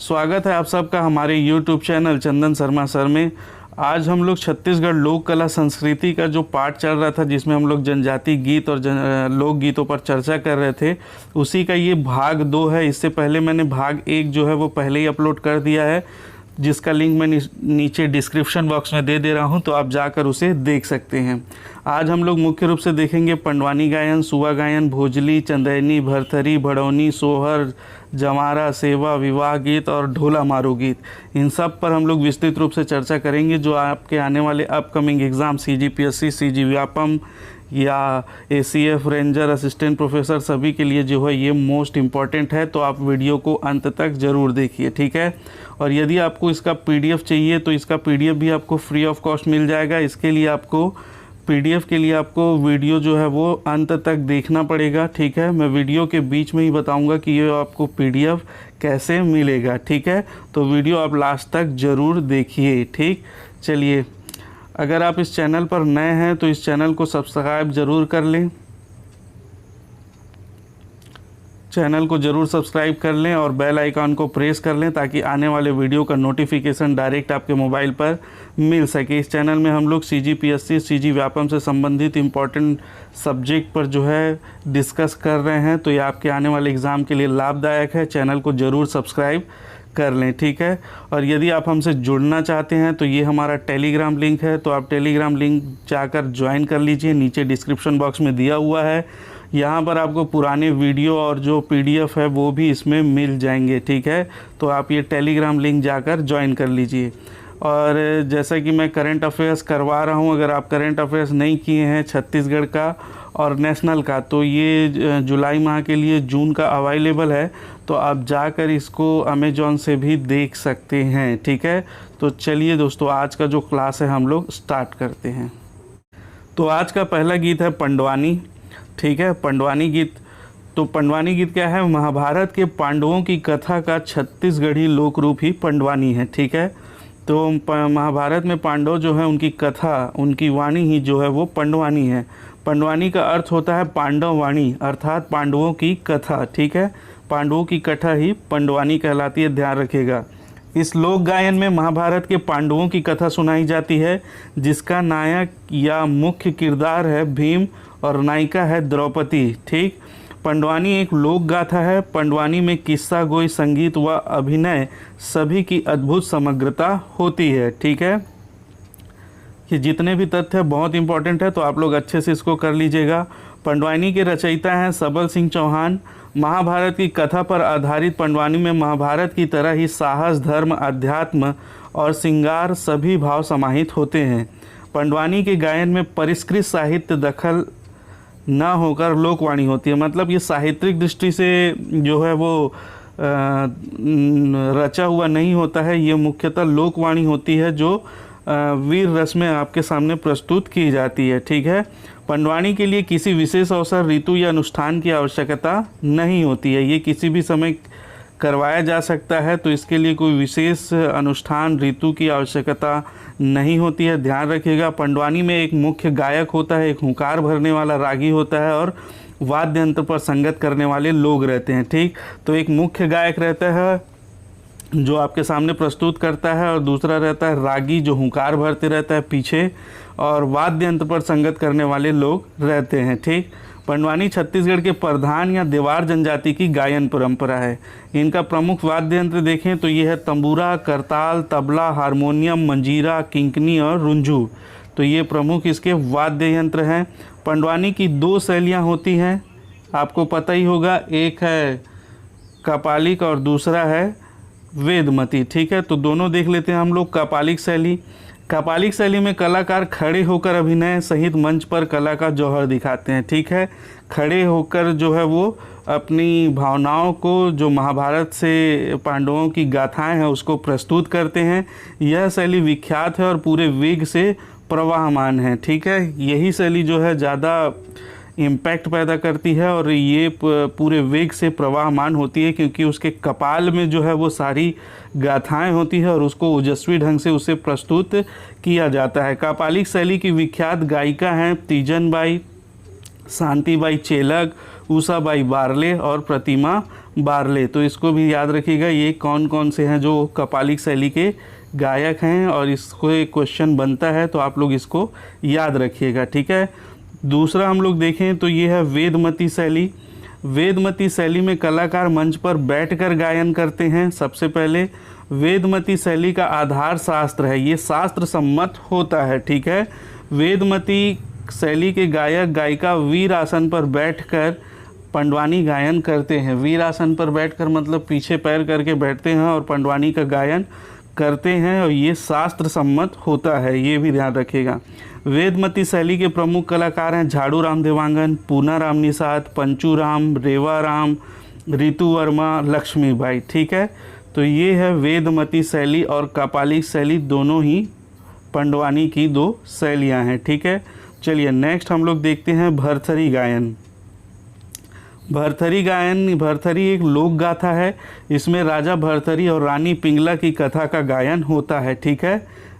स्वागत है आप सबका हमारे YouTube चैनल चंदन शर्मा सर में। आज हम लोग छत्तीसगढ़ लोक कला संस्कृति का जो पार्ट चल रहा था, जिसमें हम लोग जनजाति गीत और लोक गीतों पर चर्चा कर रहे थे, उसी का ये भाग 2 है। इससे पहले मैंने भाग 1 जो है वो पहले ही अपलोड कर दिया है, जिसका लिंक मैं नीचे डिस्क्रिप्शन बॉक्स में दे रहा हूं, तो आप जाकर उसे देख सकते हैं। आज हम लोग मुख्य रूप से देखेंगे पंडवानी गायन, सुआ गायन, भोजली, चंदैनी, भरथरी, भड़ौनी, सोहर, जमारा, सेवा, विवाह गीत और ढोला मारू गीत। इन सब पर हम लोग विस्तृत रूप से चर्चा करेंगे, जो आपके आने वाले upcoming exam CGPSC, CG Vyapam या ACF, रेंजर, असिस्टेंट प्रोफेसर सभी के लिए जो है ये मोस्ट इम्पॉर्टेंट है। तो आप वीडियो को अंत तक ज़रूर देखिए, ठीक है। और यदि आपको इसका PDF चाहिए तो इसका PDF भी आपको फ्री ऑफ कॉस्ट मिल जाएगा। इसके लिए आपको PDF के लिए आपको वीडियो जो है वो अंत तक देखना पड़ेगा, ठीक है। मैं वीडियो के बीच में ही बताऊंगा कि ये आपको PDF कैसे मिलेगा, ठीक है। तो वीडियो आप लास्ट तक ज़रूर देखिए, ठीक। चलिए, अगर आप इस चैनल पर नए हैं तो इस चैनल को सब्सक्राइब ज़रूर कर लें, चैनल को ज़रूर सब्सक्राइब कर लें और बेल आइकन को प्रेस कर लें, ताकि आने वाले वीडियो का नोटिफिकेशन डायरेक्ट आपके मोबाइल पर मिल सके। इस चैनल में हम लोग CGPSC, CG व्यापम से संबंधित इम्पोर्टेंट सब्जेक्ट पर जो है डिस्कस कर रहे हैं, तो ये आपके आने वाले एग्ज़ाम के लिए लाभदायक है। चैनल को ज़रूर सब्सक्राइब कर लें, ठीक है। और यदि आप हमसे जुड़ना चाहते हैं तो ये हमारा टेलीग्राम लिंक है, तो आप टेलीग्राम लिंक जाकर ज्वाइन कर लीजिए, नीचे डिस्क्रिप्शन बॉक्स में दिया हुआ है। यहाँ पर आपको पुराने वीडियो और जो PDF है वो भी इसमें मिल जाएंगे, ठीक है। तो आप ये टेलीग्राम लिंक जाकर ज्वाइन कर लीजिए। और जैसा कि मैं करंट अफेयर्स करवा रहा हूँ, अगर आप करंट अफेयर्स नहीं किए हैं छत्तीसगढ़ का और नेशनल का, तो ये जुलाई माह के लिए जून का अवेलेबल है, तो आप जाकर इसको अमेज़ॉन से भी देख सकते हैं, ठीक है। तो चलिए दोस्तों, आज का जो क्लास है हम लोग स्टार्ट करते हैं। तो आज का पहला गीत है पंडवानी, ठीक है। पंडवानी गीत, तो पंडवानी गीत क्या है? महाभारत के पांडवों की कथा का छत्तीसगढ़ी लोक रूप ही पंडवानी है, ठीक है। तो महाभारत में पांडव जो है उनकी कथा, उनकी वाणी ही जो है वो पंडवानी है। पंडवानी का अर्थ होता है पांडव वाणी, अर्थात पांडवों की कथा, ठीक है। पांडवों की कथा ही पंडवानी कहलाती है, ध्यान रखिएगा। इस लोक गायन में महाभारत के पांडवों की कथा सुनाई जाती है, जिसका नायक या मुख्य किरदार है भीम और नायिका है द्रौपदी, ठीक। पंडवानी एक लोक गाथा है। पंडवानी में किस्सा गोई, संगीत व अभिनय सभी की अद्भुत समग्रता होती है, ठीक है। ये जितने भी तथ्य बहुत इंपॉर्टेंट है, तो आप लोग अच्छे से इसको कर लीजिएगा। पंडवानी के रचयिता हैं सबल सिंह चौहान। महाभारत की कथा पर आधारित पंडवानी में महाभारत की तरह ही साहस, धर्म, अध्यात्म और श्रृंगार सभी भाव समाहित होते हैं। पंडवानी के गायन में परिष्कृत साहित्य दखल न होकर लोकवाणी होती है, मतलब ये साहित्यिक दृष्टि से जो है वो रचा हुआ नहीं होता है, ये मुख्यतः लोकवाणी होती है, जो वीर रस में आपके सामने प्रस्तुत की जाती है, ठीक है। पंडवानी के लिए किसी विशेष अवसर, ऋतु या अनुष्ठान की आवश्यकता नहीं होती है, ये किसी भी समय करवाया जा सकता है, तो इसके लिए कोई विशेष अनुष्ठान, ऋतु की आवश्यकता नहीं होती है, ध्यान रखिएगा। पंडवानी में एक मुख्य गायक होता है, एक हुंकार भरने वाला रागी होता है और वाद्य यंत्र पर संगत करने वाले लोग रहते हैं, ठीक। तो एक मुख्य गायक रहता है जो आपके सामने प्रस्तुत करता है, और दूसरा रहता है रागी जो हुंकार भरते रहता है पीछे, और वाद्य यंत्र पर संगत करने वाले लोग रहते हैं, ठीक। पंडवानी छत्तीसगढ़ के प्रधान या देवार जनजाति की गायन परंपरा है। इनका प्रमुख वाद्य यंत्र देखें तो ये है तंबूरा, करताल, तबला, हारमोनियम, मंजीरा, किंकनी और रुंझू। तो ये प्रमुख इसके वाद्य यंत्र हैं। पंडवानी की 2 शैलियाँ होती हैं, आपको पता ही होगा, एक है कपालिक और दूसरा है वेदमती, ठीक है। तो दोनों देख लेते हैं हम लोग। कपालिक शैली, कपालिक शैली में कलाकार खड़े होकर अभिनय सहित मंच पर कला का जौहर दिखाते हैं, ठीक है। खड़े होकर जो है वो अपनी भावनाओं को, जो महाभारत से पांडवों की गाथाएं हैं, उसको प्रस्तुत करते हैं। यह शैली विख्यात है और पूरे वेग से प्रवाहमान है, ठीक है। यही शैली जो है ज़्यादा इम्पैक्ट पैदा करती है और ये पूरे वेग से प्रवाहमान होती है, क्योंकि उसके कपाल में जो है वो सारी गाथाएं होती है और उसको ओजस्वी ढंग से उसे प्रस्तुत किया जाता है। कपालिक शैली की विख्यात गायिका हैं तीजन बाई, शांतिबाई चेलक, उषाबाई बारले और प्रतिमा बारले। तो इसको भी याद रखिएगा, ये कौन कौन से हैं जो कपालिक शैली के गायक हैं, और इसको एक क्वेश्चन बनता है तो आप लोग इसको याद रखिएगा, ठीक है। दूसरा हम लोग देखें तो ये है वेदमती शैली। वेदमती शैली में कलाकार मंच पर बैठकर गायन करते हैं। सबसे पहले वेदमती शैली का आधार शास्त्र है, ये शास्त्र सम्मत होता है, ठीक है। वेदमती शैली के गायक गायिका वीर आसन पर बैठकर पंडवानी गायन करते हैं। वीर आसन पर बैठकर मतलब पीछे पैर करके बैठते हैं और पंडवानी का गायन करते हैं, और ये शास्त्र सम्मत होता है, ये भी ध्यान रखिएगा। वेदमती शैली के प्रमुख कलाकार हैं झाड़ू राम देवांगन, पूनाराम निषाद, पंचूराम, रेवाराम, ऋतु वर्मा, लक्ष्मीबाई, ठीक है। तो ये है वेदमती शैली और कपालिक शैली, दोनों ही पंडवानी की दो शैलियाँ हैं, ठीक है। चलिए नेक्स्ट हम लोग देखते हैं भरथरी गायन। भरथरी एक लोक गाथा है। इसमें राजा भरथरी और रानी पिंगला की कथा का गायन होता है, ठीक है।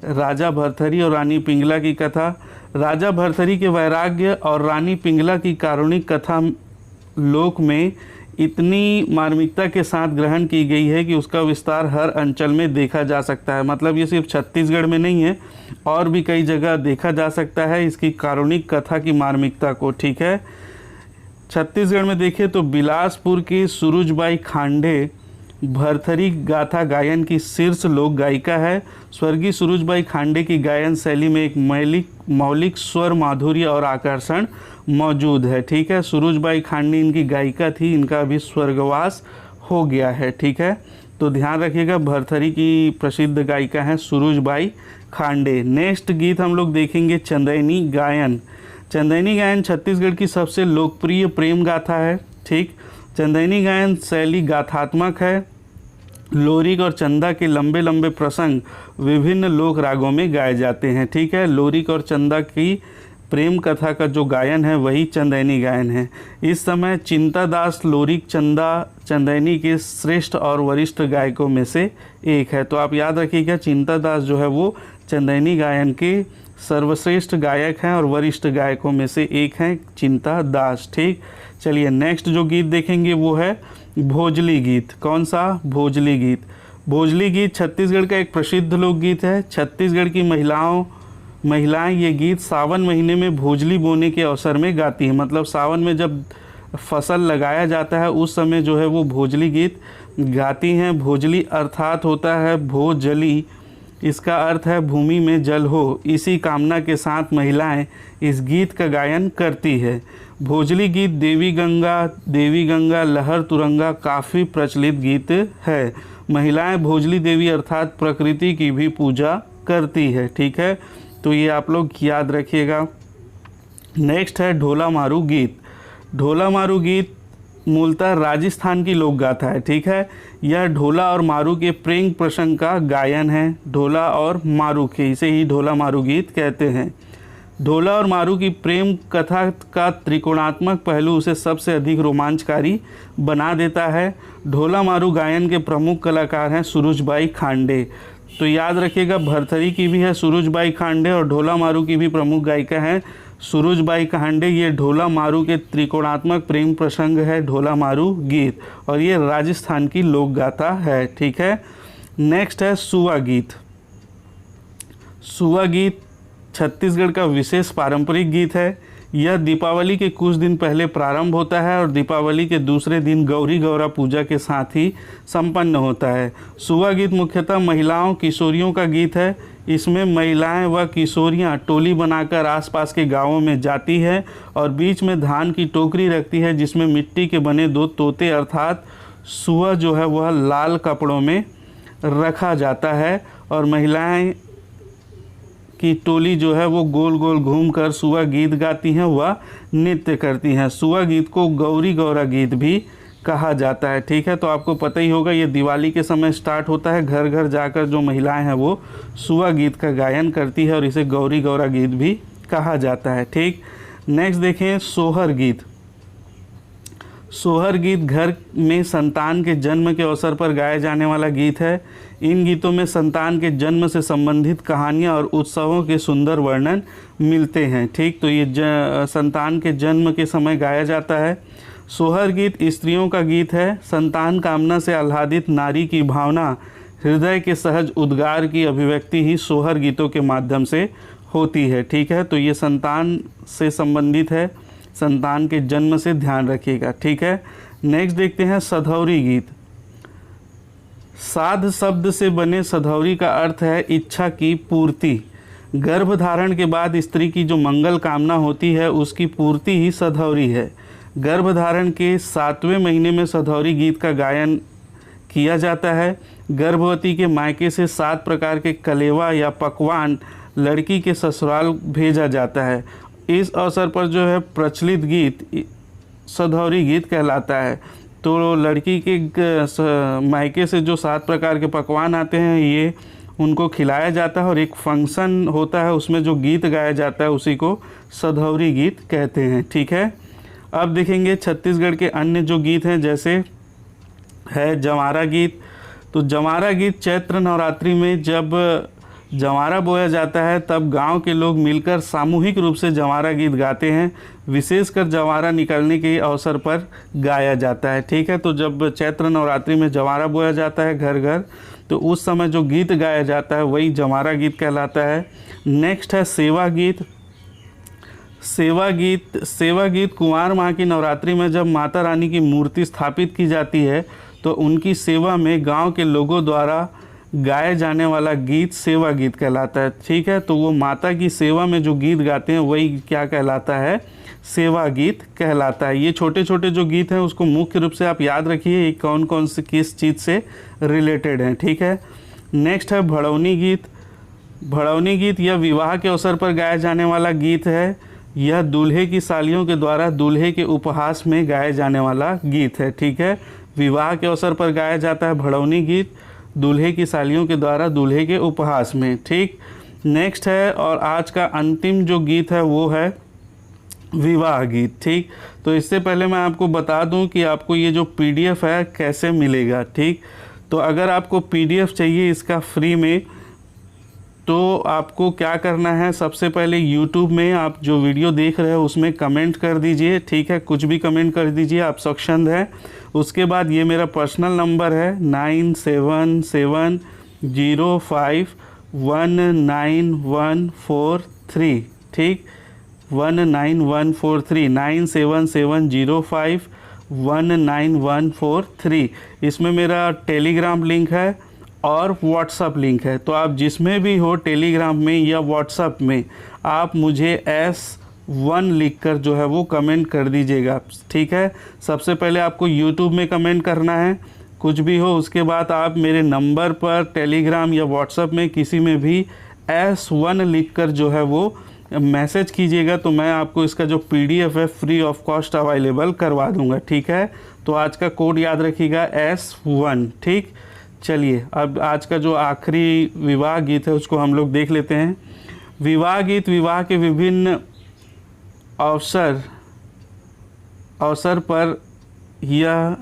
राजा भरथरी और रानी पिंगला की कथा। राजा भरथरी के वैराग्य और रानी पिंगला की कारुणिक कथा लोक में इतनी मार्मिकता के साथ ग्रहण की गई है कि उसका विस्तार हर अंचल में देखा जा सकता है। मतलब ये सिर्फ छत्तीसगढ़ में नहीं है, और भी कई जगह देखा जा सकता है इसकी कारुणिक कथा की मार्मिकता को, ठीक है। छत्तीसगढ़ में देखें तो बिलासपुर की सुरुजबाई खांडे भरथरी गाथा गायन की शीर्ष लोक गायिका है। स्वर्गीय सुरुजबाई खांडे की गायन शैली में एक मौलिक स्वर माधुर्य और आकर्षण मौजूद है, ठीक है। सुरुजबाई खांडे इनकी गायिका थी, इनका अभी स्वर्गवास हो गया है, ठीक है। तो ध्यान रखिएगा, भरथरी की प्रसिद्ध गायिका हैं सुरुजबाई खांडे। नेक्स्ट गीत हम लोग देखेंगे चंदैनी गायन। चंदैनी गायन छत्तीसगढ़ की सबसे लोकप्रिय प्रेम गाथा है, ठीक। चंदैनी गायन शैली गाथात्मक है। लोरिक और चंदा के लंबे लंबे प्रसंग विभिन्न लोक रागों में गाए जाते हैं, ठीक है। लोरिक और चंदा की प्रेम कथा का जो गायन है वही चंदैनी गायन है। इस समय चिंता दास लोरिक चंदैनी के श्रेष्ठ और वरिष्ठ गायकों में से एक है। तो आप याद रखिएगा, चिंता दास जो है वो चंदैनी गायन के सर्वश्रेष्ठ गायक हैं और वरिष्ठ गायकों में से एक हैं चिंता दास, ठीक। चलिए नेक्स्ट जो गीत देखेंगे वो है भोजली गीत। कौन सा? भोजली गीत। भोजली गीत छत्तीसगढ़ का एक प्रसिद्ध लोकगीत है। छत्तीसगढ़ की महिलाएं ये गीत सावन महीने में भोजली बोने के अवसर में गाती हैं। मतलब सावन में जब फसल लगाया जाता है उस समय जो है वो भोजली गीत गाती हैं। भोजली अर्थात होता है भोजली, इसका अर्थ है भूमि में जल हो। इसी कामना के साथ महिलाएं इस गीत का गायन करती है। भोजली गीत देवी गंगा लहर तुरंगा काफ़ी प्रचलित गीत है। महिलाएं भोजली देवी अर्थात प्रकृति की भी पूजा करती है, ठीक है। तो ये आप लोग याद रखिएगा। नेक्स्ट है ढोला मारू गीत। ढोला मारू गीत मूलतः राजस्थान की लोक गाथा है, ठीक है। यह ढोला और मारू के प्रेम प्रसंग का गायन है। ढोला और मारू के, इसे ही ढोला मारू गीत कहते हैं। ढोला और मारू की प्रेम कथा का त्रिकोणात्मक पहलू उसे सबसे अधिक रोमांचकारी बना देता है। ढोला मारू गायन के प्रमुख कलाकार हैं सुरुजबाई खांडे। तो याद रखिएगा, भरथरी की भी है सुरुजबाई खांडे और ढोला मारू की भी प्रमुख गायिका हैं सुरुजबाई खांडे। ये ढोला मारू के त्रिकोणात्मक प्रेम प्रसंग है ढोला मारू गीत, और ये राजस्थान की लोक गाथा है, ठीक है। नेक्स्ट है सुआ गीत। सुआ गीत छत्तीसगढ़ का विशेष पारंपरिक गीत है। यह दीपावली के कुछ दिन पहले प्रारंभ होता है और दीपावली के दूसरे दिन गौरी गौरा पूजा के साथ ही संपन्न होता है। सुआ गीत मुख्यतः महिलाओं किशोरियों का गीत है। इसमें महिलाएं व किशोरियां टोली बनाकर आसपास के गांवों में जाती है और बीच में धान की टोकरी रखती है जिसमें मिट्टी के बने दो तोते अर्थात सुआ जो है वह लाल कपड़ों में रखा जाता है और महिलाएं की टोली जो है वो गोल गोल घूमकर सुआ गीत गाती हैं व नृत्य करती हैं। सुआ गीत को गौरी गौरा गीत भी कहा जाता है, ठीक है। तो आपको पता ही होगा ये दिवाली के समय स्टार्ट होता है। घर घर जाकर जो महिलाएं हैं वो सुआ गीत का गायन करती है और इसे गौरी गौरा गीत भी कहा जाता है, ठीक। नेक्स्ट देखें सोहर गीत। सोहर गीत घर में संतान के जन्म के अवसर पर गाए जाने वाला गीत है। इन गीतों में संतान के जन्म से संबंधित कहानियाँ और उत्सवों के सुंदर वर्णन मिलते हैं। ठीक, तो ये संतान के जन्म के समय गाया जाता है। सोहर गीत स्त्रियों का गीत है। संतान कामना से आह्लादित नारी की भावना, हृदय के सहज उद्गार की अभिव्यक्ति ही सोहर गीतों के माध्यम से होती है। ठीक है, तो ये संतान से संबंधित है, संतान के जन्म से ध्यान रखिएगा। ठीक है, नेक्स्ट देखते हैं सधौरी गीत। साध शब्द से बने सधौरी का अर्थ है इच्छा की पूर्ति। गर्भ धारण के बाद स्त्री की जो मंगल कामना होती है उसकी पूर्ति ही सधौरी है। गर्भ धारण के 7वें महीने में सधौरी गीत का गायन किया जाता है। गर्भवती के मायके से 7 प्रकार के कलेवा या पकवान लड़की के ससुराल भेजा जाता है। इस अवसर पर जो है प्रचलित गीत सधौरी गीत कहलाता है। तो लड़की के मायके से जो 7 प्रकार के पकवान आते हैं ये उनको खिलाया जाता है और एक फंक्शन होता है, उसमें जो गीत गाया जाता है उसी को सधौरी गीत कहते हैं। ठीक है, अब देखेंगे छत्तीसगढ़ के अन्य जो गीत हैं, जैसे है जंवारा गीत। तो जंवारा गीत चैत्र नवरात्रि में जब जंवारा बोया जाता है तब गांव के लोग मिलकर सामूहिक रूप से जंवारा गीत गाते हैं। विशेषकर जंवारा निकलने के अवसर पर गाया जाता है। ठीक है, तो जब चैत्र नवरात्रि में जंवारा बोया जाता है घर घर, तो उस समय जो गीत गाया जाता है वही जंवारा गीत कहलाता है। नेक्स्ट है सेवा गीत। सेवा गीत कुंवार माह की नवरात्रि में जब माता रानी की मूर्ति स्थापित की जाती है तो उनकी सेवा में गांव के लोगों द्वारा गाए जाने वाला गीत सेवा गीत कहलाता है। ठीक है, तो वो माता की सेवा में जो गीत गाते हैं वही क्या कहलाता है, सेवा गीत कहलाता है। ये छोटे छोटे जो गीत हैं उसको मुख्य रूप से आप याद रखिए, ये कौन कौन से किस चीज़ से रिलेटेड हैं। ठीक है, नेक्स्ट है भड़ौनी गीत। भड़ौनी गीत यह विवाह के अवसर पर गाया जाने वाला गीत है। यह दूल्हे की सालियों के द्वारा दूल्हे के उपहास में गाए जाने वाला गीत है। ठीक है, विवाह के अवसर पर गाया जाता है भड़ौनी गीत, दूल्हे की सालियों के द्वारा दूल्हे के उपहास में। ठीक, नेक्स्ट है और आज का अंतिम जो गीत है वो है विवाह गीत। ठीक, तो इससे पहले मैं आपको बता दूं कि आपको ये जो PDF है कैसे मिलेगा। ठीक, तो अगर आपको PDF चाहिए इसका फ्री में, तो आपको क्या करना है, सबसे पहले YouTube में आप जो वीडियो देख रहे हो उसमें कमेंट कर दीजिए। ठीक है, कुछ भी कमेंट कर दीजिए, आप सक्षम हैं। उसके बाद ये मेरा पर्सनल नंबर है 9770519143। ठीक, 19143 9770519143। इसमें मेरा टेलीग्राम लिंक है और व्हाट्सअप लिंक है। तो आप जिसमें भी हो टेलीग्राम में या व्हाट्सअप में आप मुझे S1 लिखकर जो है वो कमेंट कर दीजिएगा। ठीक है, सबसे पहले आपको YouTube में कमेंट करना है, कुछ भी हो। उसके बाद आप मेरे नंबर पर टेलीग्राम या व्हाट्सअप में किसी में भी S1 लिखकर जो है वो मैसेज कीजिएगा, तो मैं आपको इसका जो PDF है फ्री ऑफ कॉस्ट अवेलेबल करवा दूंगा। ठीक है, तो आज का कोड याद रखिएगा S1। ठीक, चलिए अब आज का जो आखिरी विवाह गीत है उसको हम लोग देख लेते हैं। विवाह गीत विवाह के विभिन्न अवसर पर यह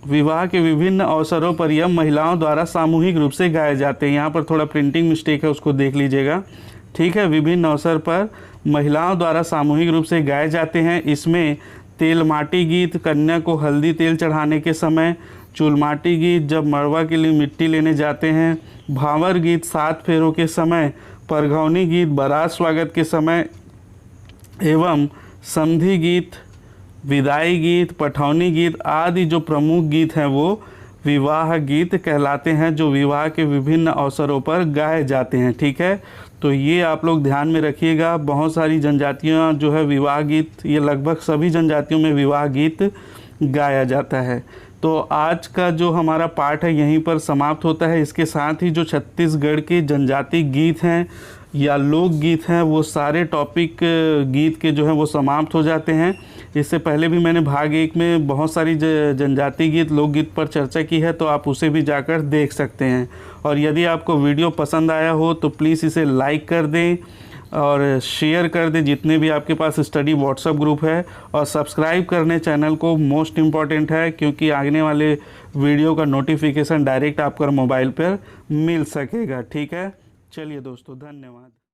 विवाह के विभिन्न अवसरों पर यह महिलाओं द्वारा सामूहिक रूप से गाए जाते हैं। यहाँ पर थोड़ा प्रिंटिंग मिस्टेक है, उसको देख लीजिएगा। ठीक है, विभिन्न अवसर पर महिलाओं द्वारा सामूहिक रूप से गाए जाते हैं। इसमें तेलमाटी गीत कन्या को हल्दी तेल चढ़ाने के समय, चुलमाटी गीत जब मड़वा के लिए मिट्टी लेने जाते हैं, भांवर गीत 7 फेरों के समय, परघौनी गीत बारात स्वागत के समय एवं समधी गीत, विदाई गीत, पठौनी गीत आदि जो प्रमुख गीत हैं वो विवाह गीत कहलाते हैं, जो विवाह के विभिन्न अवसरों पर गाए जाते हैं। ठीक है, तो ये आप लोग ध्यान में रखिएगा। बहुत सारी जनजातियाँ जो है विवाह गीत, ये लगभग सभी जनजातियों में विवाह गीत गाया जाता है। तो आज का जो हमारा पाठ है यहीं पर समाप्त होता है। इसके साथ ही जो छत्तीसगढ़ के जनजाति गीत हैं या लोकगीत हैं वो सारे टॉपिक गीत के जो हैं वो समाप्त हो जाते हैं। इससे पहले भी मैंने भाग 1 में बहुत सारी जनजाति गीत लोकगीत पर चर्चा की है, तो आप उसे भी जाकर देख सकते हैं। और यदि आपको वीडियो पसंद आया हो तो प्लीज़ इसे लाइक कर दें, और शेयर कर दें जितने भी आपके पास स्टडी व्हाट्सएप ग्रुप है, और सब्सक्राइब करने चैनल को मोस्ट इम्पॉर्टेंट है, क्योंकि आने वाले वीडियो का नोटिफिकेशन डायरेक्ट आपका मोबाइल पर मिल सकेगा। ठीक है, चलिए दोस्तों, धन्यवाद।